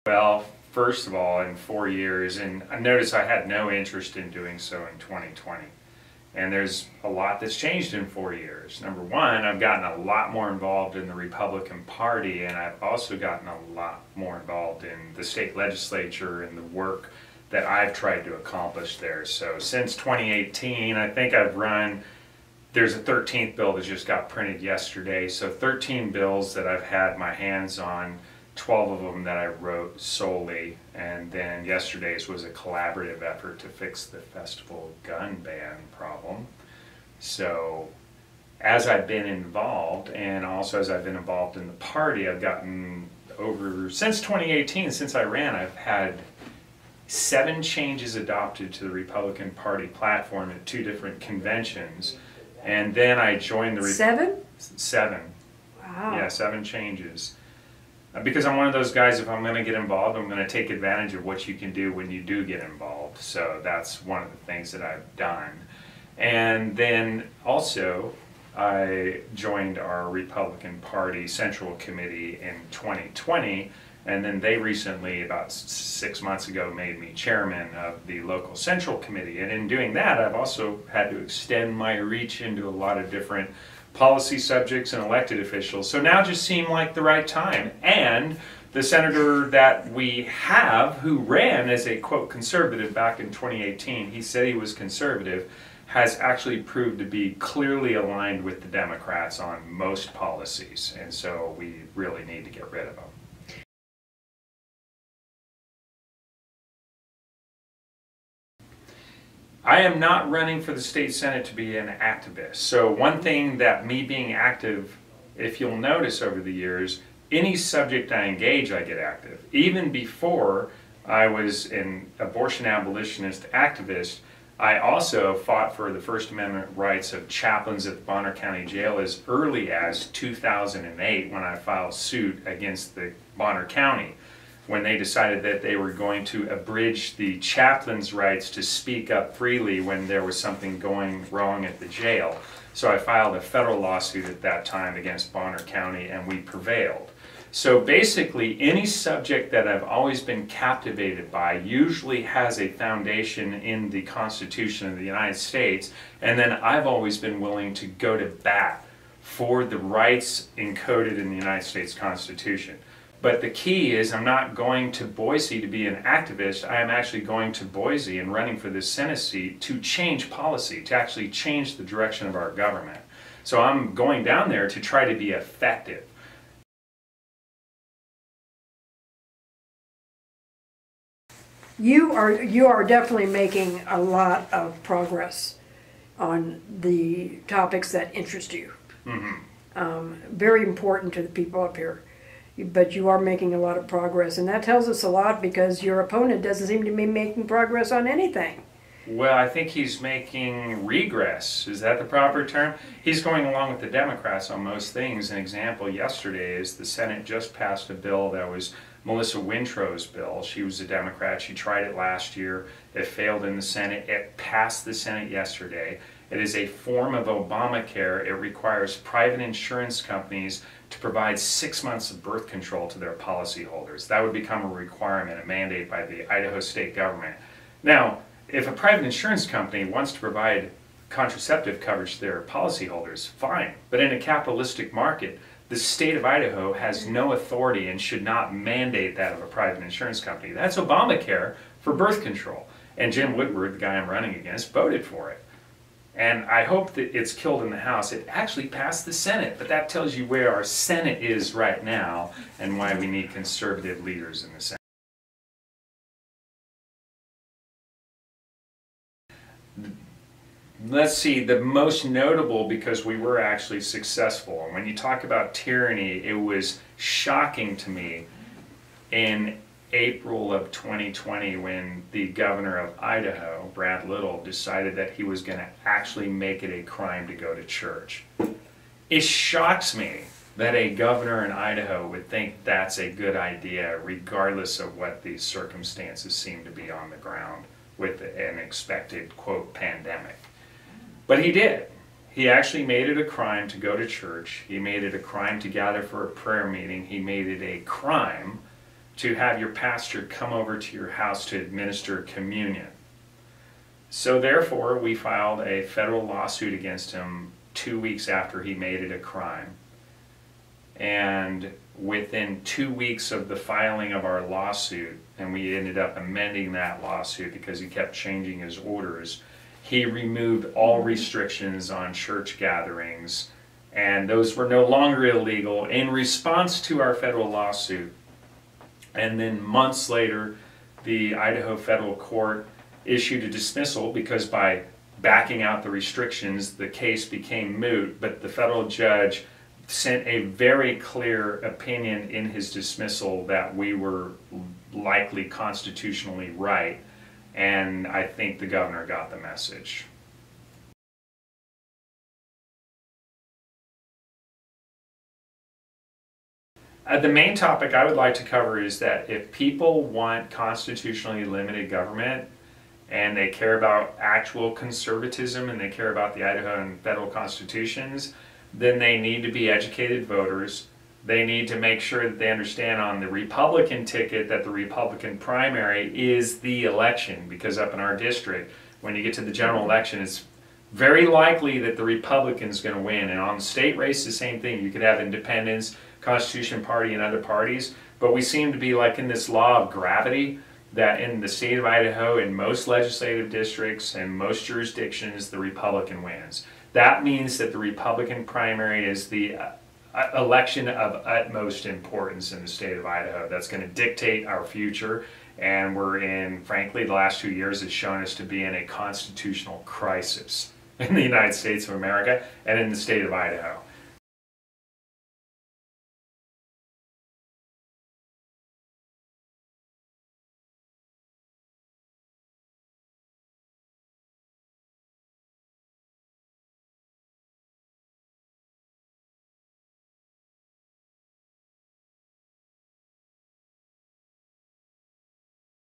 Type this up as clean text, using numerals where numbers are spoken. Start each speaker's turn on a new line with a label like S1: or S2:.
S1: Well, first of all, in 4 years, and I noticed I had no interest in doing so in 2020. And there's a lot that's changed in 4 years. Number one, I've gotten a lot more involved in the Republican Party, and I've also gotten a lot more involved in the state legislature and the work that I've tried to accomplish there. So since 2018, I think I've run, there's a 13th bill that just got printed yesterday. So 13 bills that I've had my hands on, 12 of them that I wrote solely, and then yesterday's was a collaborative effort to fix the festival gun ban problem. So as I've been involved, and also as I've been involved in the party, I've gotten since 2018, since I ran, I've had 7 changes adopted to the Republican Party platform at 2 different conventions. And then I joined the...
S2: 7?
S1: 7.
S2: Wow.
S1: Yeah, 7 changes. Because I'm one of those guys, if I'm going to get involved, I'm going to take advantage of what you can do when you do get involved. So that's one of the things that I've done. And then also, I joined our Republican Party Central Committee in 2020, and then they recently, about 6 months ago, made me chairman of the local Central Committee. And in doing that, I've also had to extend my reach into a lot of different policy subjects and elected officials. So now just seemed like the right time. And the senator that we have, who ran as a, quote, conservative back in 2018, he said he was conservative, has actually proved to be clearly aligned with the Democrats on most policies. And so we really need to get rid of him. I am not running for the state senate to be an activist. So one thing that me being active, if you'll notice over the years, any subject I engage, I get active. Even before I was an abortion abolitionist activist, I also fought for the First Amendment rights of chaplains at the Bonner County Jail as early as 2008, when I filed suit against the Bonner County, when they decided that they were going to abridge the chaplain's rights to speak up freely when there was something going wrong at the jail. So I filed a federal lawsuit at that time against Bonner County, and we prevailed. So basically, any subject that I've always been captivated by usually has a foundation in the Constitution of the United States, and then I've always been willing to go to bat for the rights encoded in the United States Constitution. But the key is, I'm not going to Boise to be an activist. I am actually going to Boise and running for this Senate seat to change policy, to actually change the direction of our government. So I'm going down there to try to be effective.
S2: You are definitely making a lot of progress on the topics that interest you.
S1: Mm-hmm.
S2: Very important to the people up here. But you are making a lot of progress, and that tells us a lot, because your opponent doesn't seem to be making progress on anything.
S1: Well, I think he's making regress. Is that the proper term? He's going along with the Democrats on most things. An example yesterday is the Senate just passed a bill that was Melissa Wintrow's bill. She was a Democrat. She tried it last year. It failed in the Senate. It passed the Senate yesterday. It is a form of Obamacare. It requires private insurance companies to provide 6 months of birth control to their policyholders. That would become a requirement, a mandate by the Idaho state government. Now, if a private insurance company wants to provide contraceptive coverage to their policyholders, fine. But in a capitalistic market, the state of Idaho has no authority and should not mandate that of a private insurance company. That's Obamacare for birth control. And Jim Woodward, the guy I'm running against, voted for it. And I hope that it's killed in the House. It actually passed the Senate, but that tells you where our Senate is right now and why we need conservative leaders in the Senate. Let's see, the most notable, because we were actually successful, and when you talk about tyranny, it was shocking to me in April of 2020 when the governor of Idaho, Brad Little, decided that he was going to actually make it a crime to go to church. It shocks me that a governor in Idaho would think that's a good idea, regardless of what the circumstances seem to be on the ground with an expected, quote, pandemic. But he did. He actually made it a crime to go to church. He made it a crime to gather for a prayer meeting. He made it a crime to have your pastor come over to your house to administer communion. So therefore, we filed a federal lawsuit against him 2 weeks after he made it a crime. And within 2 weeks of the filing of our lawsuit, and we ended up amending that lawsuit because he kept changing his orders, he removed all restrictions on church gatherings, and those were no longer illegal in response to our federal lawsuit. And then months later, the Idaho federal court issued a dismissal because by backing out the restrictions, the case became moot, but the federal judge sent a very clear opinion in his dismissal that we were likely constitutionally right, and I think the governor got the message. The main topic I would like to cover is that if people want constitutionally limited government, and they care about actual conservatism and they care about the Idaho and federal constitutions, then they need to be educated voters. They need to make sure that they understand on the Republican ticket that the Republican primary is the election, because up in our district, when you get to the general election, it's very likely that the Republican's going to win. And on the state race, the same thing. You could have independents, Constitution Party, and other parties, but we seem to be like in this law of gravity, that in the state of Idaho, in most legislative districts and most jurisdictions, the Republican wins. That means that the Republican primary is the election of utmost importance in the state of Idaho. That's going to dictate our future, and we're in, frankly, the last 2 years has shown us to be in a constitutional crisis in the United States of America and in the state of Idaho.